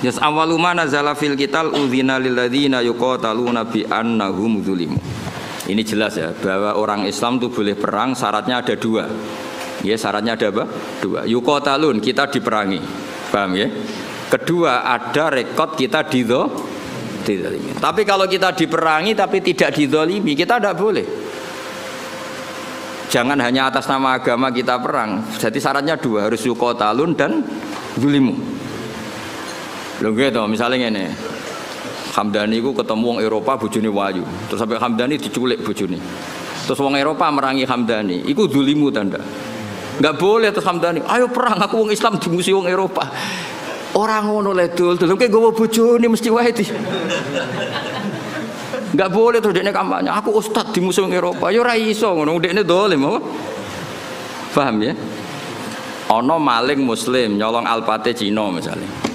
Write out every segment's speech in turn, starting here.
Yas awwalu ma nazala fil qital udzina lil ladzina yuqataluna bi annahum zulimu. Ini jelas ya bahwa orang Islam itu boleh perang, syaratnya ada dua. Ya, syaratnya ada apa? Dua. Yuqatalun, kita diperangi. Paham ya? Kedua, ada rekod kita dizalimi. Tapi kalau kita diperangi tapi tidak dizalimi, kita tidak boleh. Jangan hanya atas nama agama kita perang. Jadi syaratnya dua, harus yuqatalun dan zulimu. Lho gitu, misalnya ngene. Hamdani ku ketemu wong Eropa bojone wayu. Terus sampai Hamdani diculik bojone. Terus wong Eropa merangi Hamdani, iku zulimu tanda. Enggak boleh terus Hamdani, ayo perang aku wong Islam dimusuhi wong Eropa. Orang ngono le dul, kok gowo bojone mesti wae di. Enggak boleh terus dekne kampanye, aku ustaz dimusuhi wong Eropa. Ya ora iso ngono, dekne dolim apa? Paham ya? Ana maling muslim nyolong alpate Cina misalnya.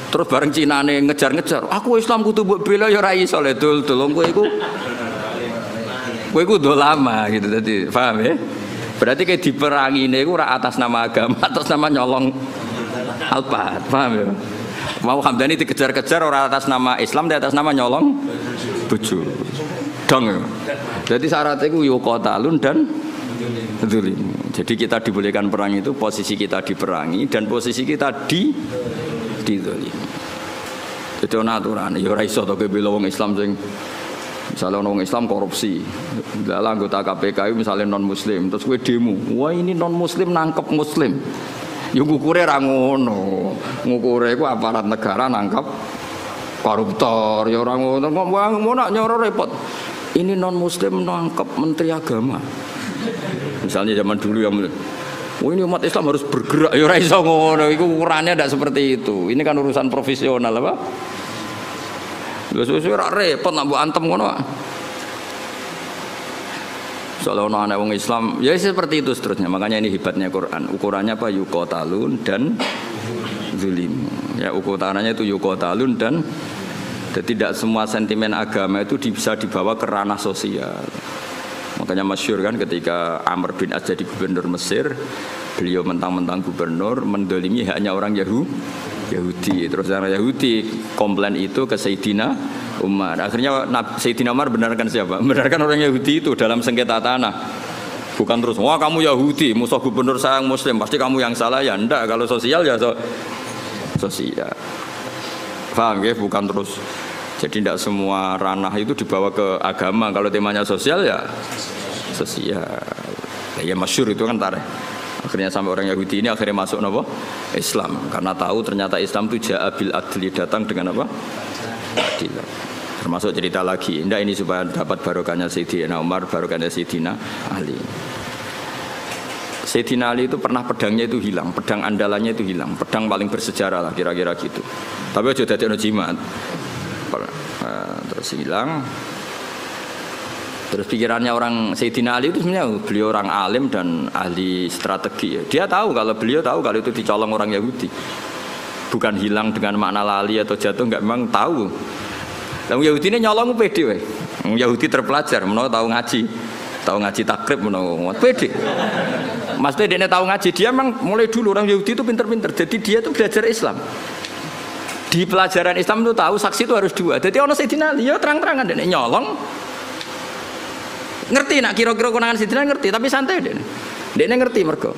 Terus bareng Cinane ngejar-ngejar, aku Islam kudu mbok bela ya ora iso le dul, kowe iku dolama gitu tadi. Paham ya? Berarti kayak diperangi ini ora atas nama agama, atas nama nyolong alpat. Paham ya? Mau Hamdani dikejar-kejar ora atas nama Islam, tapi atas nama nyolong bojo. Dong ya. Jadi syaratnya itu yuqatalun dan zulim. Jadi kita dibolehkan perang itu posisi kita diperangi dan posisi kita dizolim. Itu aturan. Ya ora iso to bela wong Islam sing misalnya orang Islam korupsi, dalam anggota KPK misalnya non Muslim, terus gue demo, wah ini non Muslim nangkep Muslim, yang ngukure rangono, ngukure gue aparat negara nangkep koruptor, ya orang ngono, mau nak nyoro repot, ini non Muslim nangkep Menteri Agama, misalnya zaman dulu yang oh ini umat Islam harus bergerak, ya ora iso ngono, itu ukurannya tidak seperti itu. Ini kan urusan profesional apa? Suwe-suwe ora repot nak mbok antem ngono. Soalnya anak wong Islam, ya seperti itu seterusnya. Makanya ini hebatnya Quran. Ukurannya apa? Yuqatalun dan zulim. Ya ukurannya itu yuqatalun dan tidak semua sentimen agama itu bisa dibawa ke ranah sosial. Makanya masyhur kan ketika Amr bin As jadi gubernur Mesir, beliau mentang-mentang gubernur mendolimi hanya orang Yahudi. Terus orang Yahudi komplain itu ke Sayyidina Umar. Akhirnya Sayyidina Umar benarkan siapa? Benarkan orang Yahudi itu dalam sengketa tanah. Bukan terus, wah kamu Yahudi, musuh gubernur saya Muslim, pasti kamu yang salah ya. Enggak, kalau sosial ya sosial. Paham ya? Bukan terus. Jadi tidak semua ranah itu dibawa ke agama. Kalau temanya sosial ya sosial. Ya masyhur itu kan tarikh. Akhirnya sampai orang Yahudi ini akhirnya masuk apa? Islam. Karena tahu ternyata Islam itu ja'abil adli, datang dengan apa? Adil. Termasuk cerita lagi. Indah ini supaya dapat barokahnya Sayyidina Umar, barokahnya Sayyidina Ali. Sayyidina Ali itu pernah pedangnya itu hilang, pedang andalannya itu hilang, pedang paling bersejarah lah kira-kira gitu. Tapi aja dadi ono jimat. Terus hilang. Terus pikirannya orang Sayyidina Ali itu sebenarnya beliau orang alim dan ahli strategi. Dia tahu kalau beliau tahu kalau itu dicolong orang Yahudi. Bukan hilang dengan makna lali atau jatuh, enggak, memang tahu. Yang Yahudi ini nyolong pede we. Yahudi terpelajar, menawa tahu ngaji takrib menawa pede. Maksudnya dia tahu ngaji, dia memang mulai dulu orang Yahudi itu pinter-pinter. Jadi dia itu belajar Islam. Di pelajaran Islam itu tahu saksi itu harus dua. Jadi orang Sayyidina Ali ya terang-terangan dia nyolong. Ngerti nak kira-kira konangan Sayyidina ngerti, tapi santai dia. Dia ngerti mergo.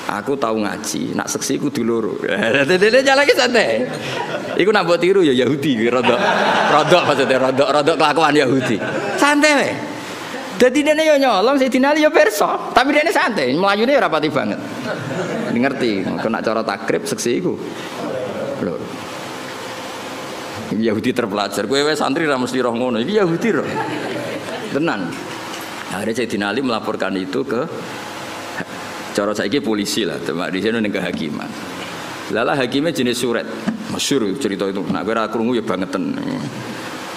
Aku tahu ngaji, nak seksi ku dulur. Dia jalan lagi santai. Iku nak buat tiru ya Yahudi, rodok maksudnya rodok kelakuan Yahudi. Santai we. Jadi dia nyolong Sayyidina Ali ya perso, tapi dia santai, melayune rapati banget. Ngerti, kena cara takrib seksi iku. Lho. Yahudi terpelajar, kowe santri ra mesti roh ngono. Iki Yahudi roh. Tenan. Akhirnya Sayyidina Ali melaporkan itu ke cara saiki polisi lah, teman di sini ning kehakiman. Lala hakimnya jenis suret. Masyhur cerita itu. Nah, kowe ra krungu ya bangeten.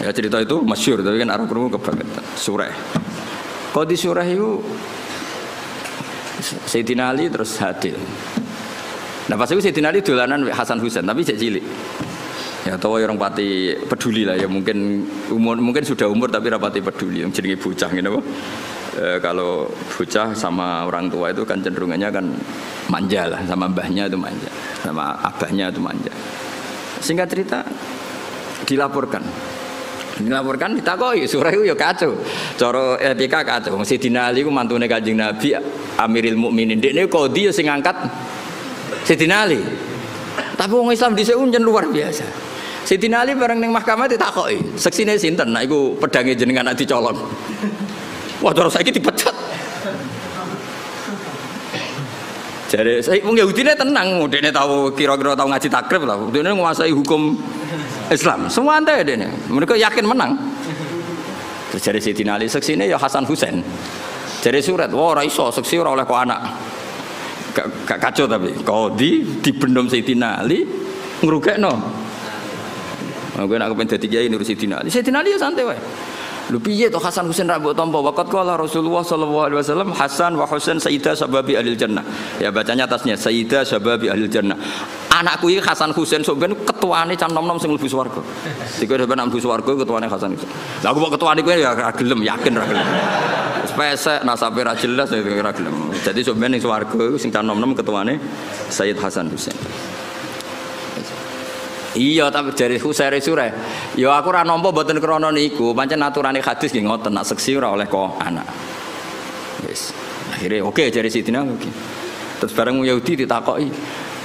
Ya cerita itu masyhur, tapi kan ora krungu kebangetan. Sureh. Qadhi sureh itu Sayyidina Ali terus hadir. Nah, pas itu Sayyidina Ali dolanan Hasan Husain, tapi cek cilik. Ya tahu orang pati peduli lah ya, mungkin sudah umur tapi rapati peduli yang jenenge bocah gitu. Kalau bocah sama orang tua itu kan cenderungannya kan manja lah, sama mbahnya itu manja, sama abahnya itu manja. Singkat cerita dilaporkan ditakoi surah itu ya kacau. Cara etika kacau. Sayyidina Ali ku mantune Kanjeng Nabi Amiril Mukminin. Dekne qadhi sing ngangkat Sayyidina Ali. Tapi wong Islam dhisik unjen luar biasa. Sayyidina Ali bareng ning mahkamah ditakoki, seksine sinten? Nah iku pedange jenengan nak dicolong. Wah, terus saiki dipecat. Jare saya wong Yahudine tenang, dekne tahu kira-kira tahu ngaji takrib lah. Dekne nguasai hukum Islam. Semua ante dekne. Mereka yakin menang. Terus jare Sayyidina Ali seksine ya Hasan Husain. Jare surat, wah ora iso seksi ora oleh kok anak. Gak kacau tapi qadhi dibendom Sayyidina Ali ngrugekno. Aku nak kepen dadi kiai nurut Sayyidina Ali. Sayyidina Ali ya santai wae. Lho piye to Hasan Husain ra mbok tampa waqat qala Rasulullah sallallahu alaihi wasallam Hasan wa Husain sayyida sababi ahli jannah. Ya bacanya atasnya sayyida sababi ahli jannah. Anakku iki Hasan Husain sok ben ketuane cah nom-nom sing mlebu swarga. Dikowe ben mlebu swarga ketuane Hasan Husain. Lah aku kok ketuane kowe ya ra gelem, yakin ra gelem. Wis pesek nasabe ra jelas ya ra gelem. Jadi sok ben ning swarga iku sing cah nom-nom ketuane Sayyid Hasan Husain. Iya tapi dari Husairi Surah. Ya aku ora nampa mboten krana niku, pancen aturane hadis nggih ngoten, nak seksi ora oleh kok anak. Wis. Akhire oke jare Sidina oke. Terus bareng Yahudi ditakoki,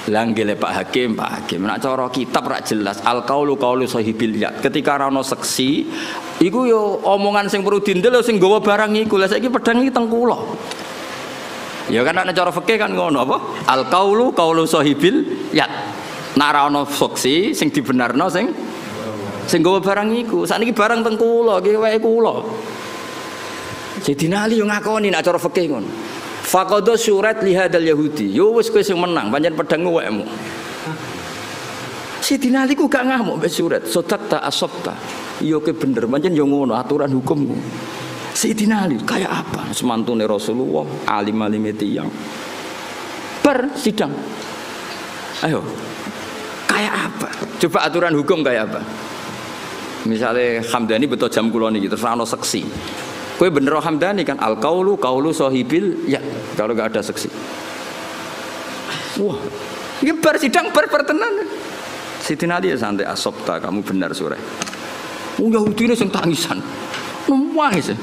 "Lah nggih Pak Hakim, nek cara kitab ora jelas al-qaulu qaulu sahibil ya." Ketika ora ono seksi, iku yo omongan sing perlu dindel sing nggawa barang iku. Lah saiki pedang iki teng kula. Ya kan nek cara fikih kan ngono apa? Al-qaulu qaulu sahibil ya. Nek ora ana saksi sing dibenarno sing nggawa barang iku. Sakniki barang teng kula, iki wae kula. Sayyidina Ali yo ngakoni nek cara fikih ngono. Faqadha syurat li hadzal yahudi. Yo wis kowe sing menang, pancen pedangmu wekmu. Sayyidina Ali ku gak ngamuk mbek surat. Sodaqta asabta. Yo ke bener, pancen yo ngono aturan hukummu. Sayyidina Ali kayak apa? Semantune Rasulullah, alim-alime tiyang. Sidang. Ayo. Kayak apa? Coba aturan hukum kayak apa? Misalnya Hamdani betul jam kula niki terus ana seksi. Kowe bener Hamdani kan al-qaulu qaulu sahibil ya kalau enggak ada seksi. Wah, ini sidang tenan. Sayyidina Ali santai asabta kamu benar sore. Yahudi ini sing tangisan. Nangis.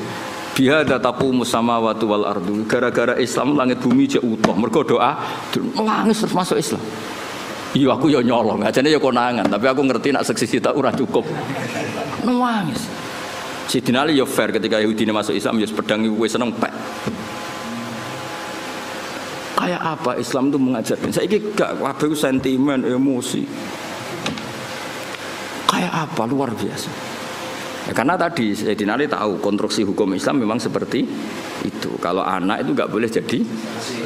Bihadza taqumu samawati wal ardu. Gara-gara Islam langit bumi jek utuh. Mergo doa nangis terus masuk Islam. Iya aku ya nyolong, ajane ya konangan, tapi aku ngerti nak seksi kita ora cukup. Nangis. Sayyidina Ali ya fair ketika Yahudi masuk Islam ya pedang iku wis seneng pek. Kayak apa Islam itu mengajarkan? Saiki gak kabeh sentimen, emosi. Kayak apa luar biasa. Ya, karena tadi Sayyidina Ali tahu konstruksi hukum Islam memang seperti itu. Kalau anak itu nggak boleh jadi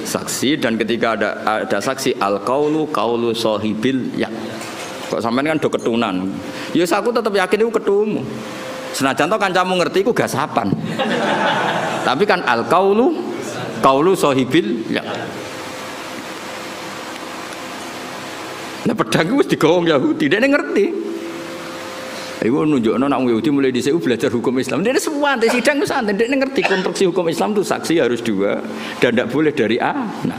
saksi dan ketika ada saksi al-qaulu qaulu sahibil ya. Kok sampean kan do ketunan. Ya aku tetap yakin itu ketumu. Senajan to kancamu ngerti iku gasapan. Tapi kan al-qaulu qaulu sahibil ya. Nah pedang wis digawang Yahudi, dia ngerti. Iku nunjukno nek wong Yahudi mulai dhisik belajar hukum Islam. Dia semua di sidang santai, dia ngerti konstruksi hukum Islam itu saksi harus dua dan tidak boleh dari A. Nah,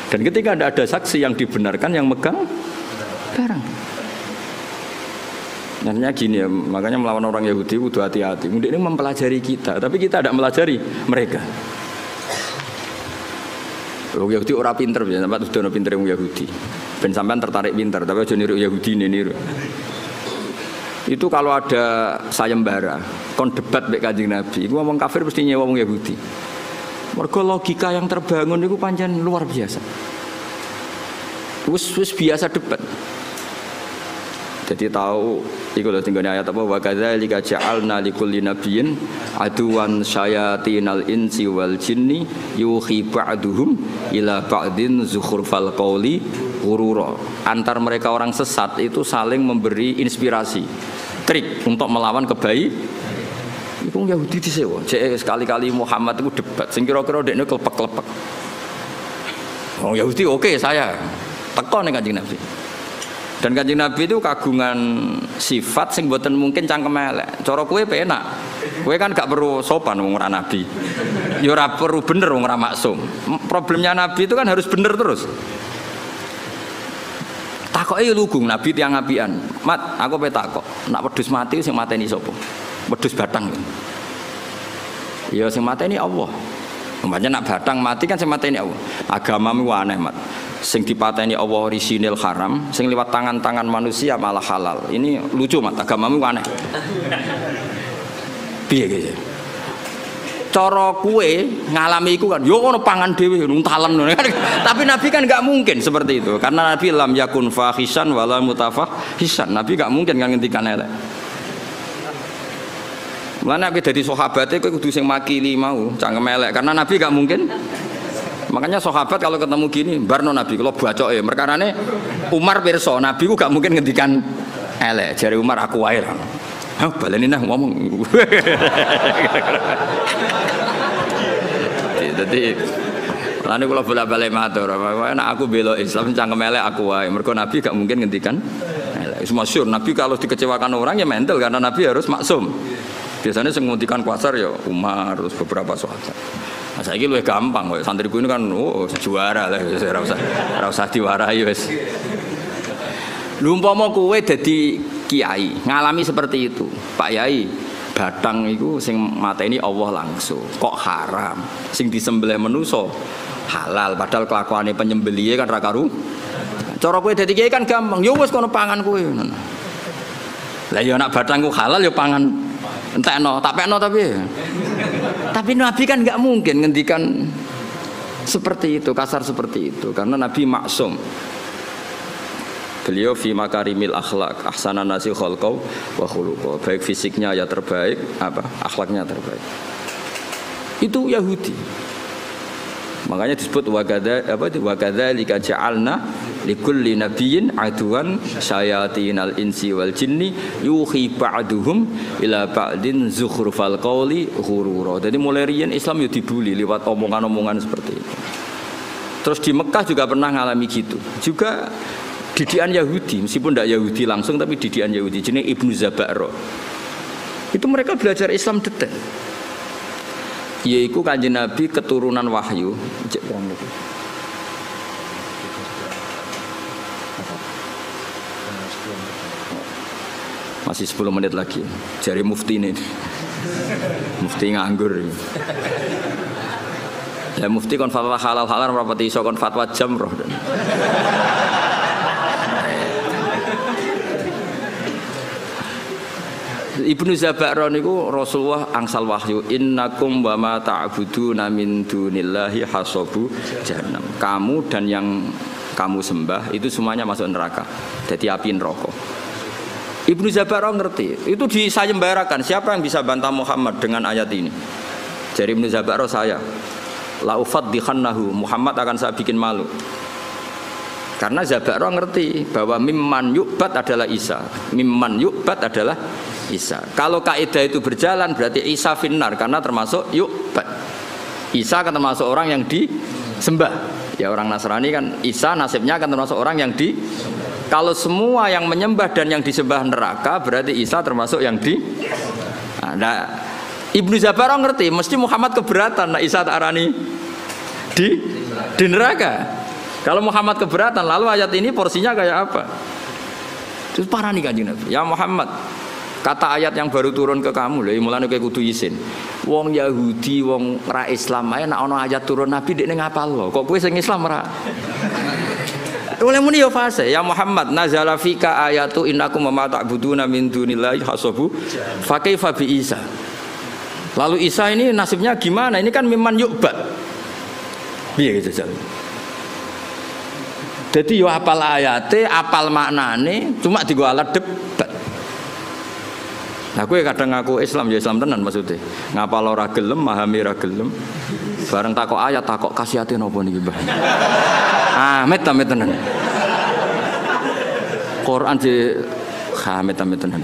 dan ketika ada saksi yang dibenarkan yang megang barang. Nantinya gini ya, makanya melawan orang Yahudi kudu hati-hati. Mungkin ini mempelajari kita, tapi kita tidak melajari mereka. Wong Yahudi ora pinter ya, sampai sudah pinter wong Yahudi. Ben sampean tertarik pinter, tapi aja niru Yahudi niru. Itu kalau ada sayembara, kon debat mbek Kanjeng Nabi, iku ngomong kafir mesti nyewa wong Yahudi. Mergo logika yang terbangun itu pancen luar biasa. Wis biasa debat. Jadi tahu iku lho tinggal ayat apa wa kadzalika ja'alna likulli nabiyyin aduwan syayatinal insi wal jinni yuhi ba'duhum ila ba'din zukhrufal qawli ghurura. Antar mereka orang sesat itu saling memberi inspirasi, trik untuk melawan kebaikan. Iku Yahudi disewa. Jek sekali-kali Muhammad itu debat sing kira-kira dekne klepek-klepek. Oh Yahudi oke saya teko ning Kanjeng Nabi. Dan Kanjeng Nabi itu kagungan sifat sing mboten mungkin cangkem elek. Cara kowe penak. Kowe kan gak perlu sopan wong ora nabi. Ya ora perlu bener wong ora maksum. Problemnya nabi itu kan harus bener terus. Takoke lugung Nabi tiyang apian. Mat, aku pe takok, nak wedhus mati sing mateni sapa? Wedhus batang. Ya sing mateni Allah. Umpamanya nak batang mati kan sing mateni Allah. Agamamu aneh, Mat. Sing dipateni Allah orisinil haram, sing liwat tangan-tangan manusia malah halal. Ini lucu, Mat. Agamamu aneh. Piye gitu? Cara kue ngalami iku kan, yo ono pangan dhewe nuntalen. Tapi Nabi kan nggak mungkin seperti itu, karena Nabi lam yakun fahisan wala mutafahisan. Nabi nggak mungkin kan ngendikan elek. Mulane nek dadi sahabate kowe kudu sing makili mau, cangkem elek, karena Nabi nggak mungkin. Makanya sahabat kalau ketemu gini, barno Nabi kalau bacoke, perkarane Umar pirsa, Nabi ku gak mungkin ngendikan elek. Jare Umar aku wae ra. Hah, baleni nah ngomong. Jadi lan kula bola-bali matur, nek aku bela Islam cangkem elek aku wae. Mergo Nabi gak mungkin ngendikan elek. Wis masyhur Nabi kalau dikecewakan orang ya mental karena Nabi harus maksum. Biasanya sing ngendikan kuasar ya Umar terus beberapa sahabat. Nah, saiki luwih gampang kowe santriku ini kan juara lah ora usah diwarai wis. Lha umpama kowe dadi kiai ngalami seperti itu, Pak Yai, batang itu sing mateni Allah langsung kok haram, sing disembelih manusa halal, padahal kelakuane penyembelihe kan ra karu. Cara kowe dadi kiai kan gampang, ya wis kono pangan kowe. Lah ya nek batangku halal ya pangan entekno, tak pekno tapi Nabi kan nggak mungkin ngendikan seperti itu, kasar seperti itu, karena Nabi maksum. Beliau fi makarimil akhlak, ahsanan nasi khalqau wa khuluqau. Baik fisiknya ya terbaik, akhlaknya terbaik. Itu Yahudi. Makanya disebut wakadzalika ja'alna likulli nabiyyin aduwan syayatinal insi wal jinni yuhi ba'duhum ila ba'din zukhrufal qawli ghurura. Jadi mulai riyen Islam ya dibuli lewat omongan-omongan seperti itu. Terus di Mekah juga pernah ngalami gitu. Juga didikan Yahudi, meskipun tidak Yahudi langsung tapi didikan Yahudi, jenis Ibnu Zaba'ro. Itu mereka belajar Islam detail. Yaitu Kanjeng Nabi keturunan wahyu. Masih 10 menit lagi. Jari mufti ini. Mufti nganggur. Ya mufti kon fatwa halal-halal rapati iso kon fatwa jamroh. Ibnu Zaba'ro niku Rasulullah angsal wahyu innakum wa ma ta'buduna min dunillahi hasabu jahannam. Kamu dan yang kamu sembah itu semuanya masuk neraka. Jadi api neraka. Ibnu Zaba'ro ngerti. Itu disayembarakan. Siapa yang bisa bantah Muhammad dengan ayat ini? Jadi Ibnu Zaba'ro saya. La ufaddihannahu, Muhammad akan saya bikin malu. Karena Zaba'ro ngerti bahwa mimman yu'bad adalah Isa. Mimman yu'bad adalah Isa. Kalau kaidah itu berjalan berarti Isa finnar karena termasuk yu'bad. Isa akan termasuk orang yang disembah. Ya orang Nasrani kan Isa nasibnya akan termasuk orang yang di. Kalau semua yang menyembah dan yang disembah neraka berarti Isa termasuk yang di. Nah, Ibnu Zaba'ro ngerti mesti Muhammad keberatan nah Isa arani di neraka. Kalau Muhammad keberatan lalu ayat ini porsinya kayak apa? Terus parani Kanjeng Nabi. Ya Muhammad, kata ayat yang baru turun ke kamu lho, mulane kowe kudu izin. Wong Yahudi, wong ra Islam ae nek ana ayat turun Nabi dekne ngapal lho. Kok kowe sing Islam ora? Oleh muni yo fase, ya Muhammad, nazala fika ayatu innakum ma ta'buduna min dunillahi hasabu fa kaifa bi Isa. Lalu Isa ini nasibnya gimana? Ini kan mimman yu'bad. Piye gitu jare. Jadi yo apal ayate, apal maknane, cuma digo alat debat. Nah, kowe kadang ngaku Islam ya Islam tenan maksudnya. Ngapal ora gelem, memahami ora gelem. Bareng takok ayat, takok kasihate napa niki, Mbah? Amit tenan. Quran di amit tenan.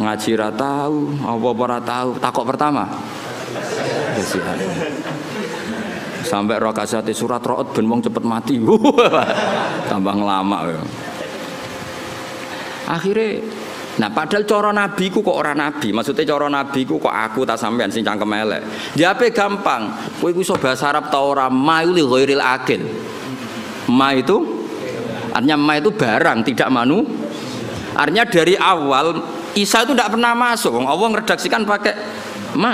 Ngaji ra tahu, apa ora tahu, takok pertama. Kasihan. Sampai rakaat surat Ra'd ben wong cepet mati. Tambah ngelama. Akhirnya nah padahal cara nabi ku kok ora nabi. Maksudnya cara nabi ku kok aku tak sampean sing cangkem elek. Jawabe gampang. Kowe iku iso bahasa Arab ta ora? Ma li ghairil akil. Ma itu Artinya ma itu barang, tidak manu. Artinya dari awal Isa itu tidak pernah masuk. Allah meredaksikan pakai ma.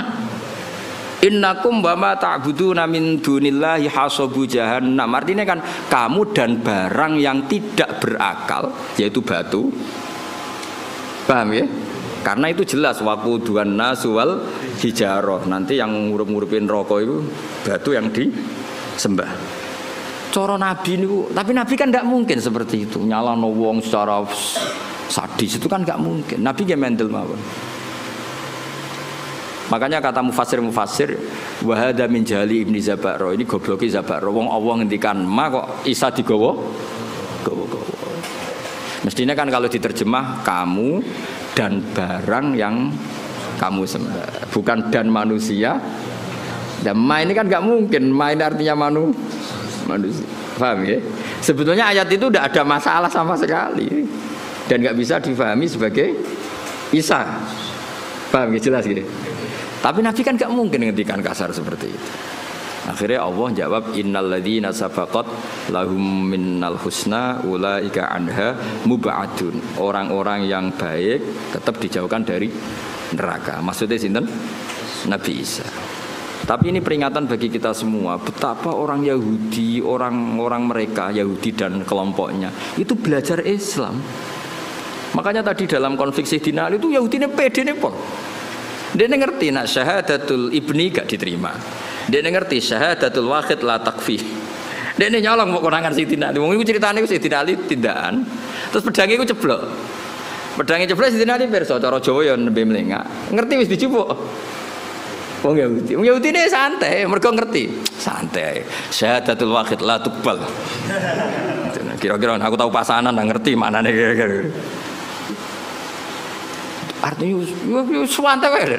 Innakum wa ma ta'buduna min dunillahi hasabu jahannam. Artinya kan kamu dan barang yang tidak berakal, yaitu batu. Paham ya? Karena itu jelas waquduhan nasu wal hijarah. Nanti yang ngurup-ngurupin rokok itu batu yang disembah. Coro Nabi niku, tapi Nabi kan tidak mungkin seperti itu. Nyalano wong secara sadis itu kan nggak mungkin. Nabi ge mendel mawon. Makanya kata mufassir wa hada min jali ibni Zabaro, ini gobloki Zabaro. Wong Allah ngendikan ma kok Isa digawa. Mestinya kan kalau diterjemah kamu dan barang yang kamu sembah, bukan dan manusia. Dan ma ini kan nggak mungkin. Ma ini artinya manusia. Paham ya? Sebetulnya ayat itu tidak ada masalah sama sekali dan nggak bisa difahami sebagai Isa. Paham ya? Jelas gitu. Tapi Nabi kan nggak mungkin ngendikan kasar seperti itu. Akhirnya Allah jawab innalladzina sabaqat lahum minnal husna ulaika anha mub'adun. Orang-orang yang baik tetap dijauhkan dari neraka. Maksudnya sinten? Nabi Isa. Tapi ini peringatan bagi kita semua betapa orang Yahudi, orang-orang mereka Yahudi dan kelompoknya itu belajar Islam. Makanya tadi dalam konflik Sayyidina Ali itu Yahudi ini pede nih pol. Dia ngerti nak syahadatul ibni gak diterima. Dia ngerti syahadatul wahid la takfi. Dia nyolong mau konangan Sayyidina Ali. Wong iku critane Sayyidina Ali tindakan. Terus pedange iku ceblok. Pedange ceblok Sayyidina Ali pirsa cara Jawa ya nembe mlengak. Ngerti wis dicupuk. Wong Yahudi. Wong Yahudi ini santai, mergo ngerti. Santai. Syahadatul wahid la tuqbal. Kira-kira aku tahu pasanan ngerti maknane kira-kira. Artinya suwante wae.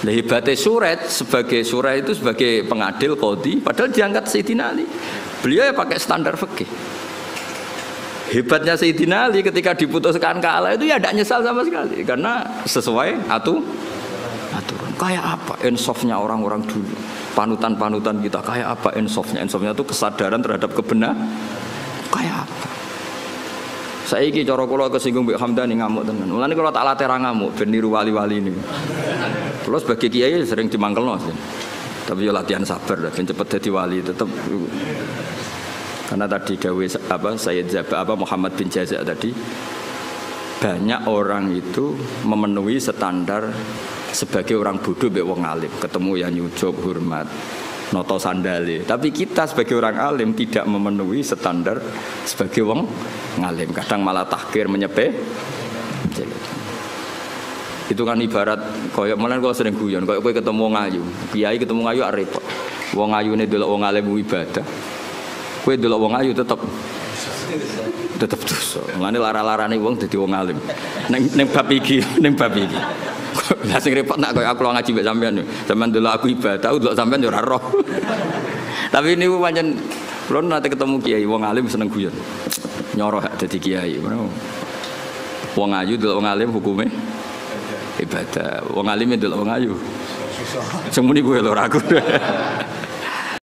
Lah hebatnya surat sebagai surat itu sebagai pengadil qadhi padahal diangkat Sayyidina Ali. Beliau ya pakai standar fikih. Hebatnya Sayyidina Ali ketika diputuskan kalah itu ya tidak nyesal sama sekali karena sesuai aturan. Kayak apa insafnya orang-orang dulu. Panutan-panutan kita kayak apa insafnya? Insafnya itu kesadaran terhadap kebenaran. Kayak apa? Saiki cara kula kesinggung Mbak Hamdani ngamuk tenan. Mulane kula tak latih ra ngamuk ben niru wali-wali niku. Kula sebagai kiai sering dimangkelno. Tapi yo latihan sabar lah ben cepet dadi wali tetep. Karena tadi dawuh Sayyid Zabah Muhammad bin Jazak tadi banyak orang itu memenuhi standar sebagai orang bodoh mbek wong alim, ketemu ya nyucup hormat. Noto sandale, tapi kita sebagai orang alim tidak memenuhi standar sebagai wong ngalim, kadang malah tahkir menyepeh. Itu kan ibarat koyok malah kalau sering guyon, koyok kowe ketemu wong ayu, kiai ketemu ayu repot. Wong ayune delok wong alim ibadah, kowe delok wong ayu tetep dosa. Mulane lara-larane wong dadi wong alim. Ning bab iki. Lah sing repot nak koyo aku ngaji mbek sampean. Sampeyan delok aku ibadah, aku delok sampean yo ora roh. Tapi niku pancen kula nate ketemu kiai wong alim seneng guyon. Nyoroh dadi kiai. Wong ayu delok wong alim hukume ibadah. Wong alim delok wong ayu. Susah. Sing muni kuwi lho aku.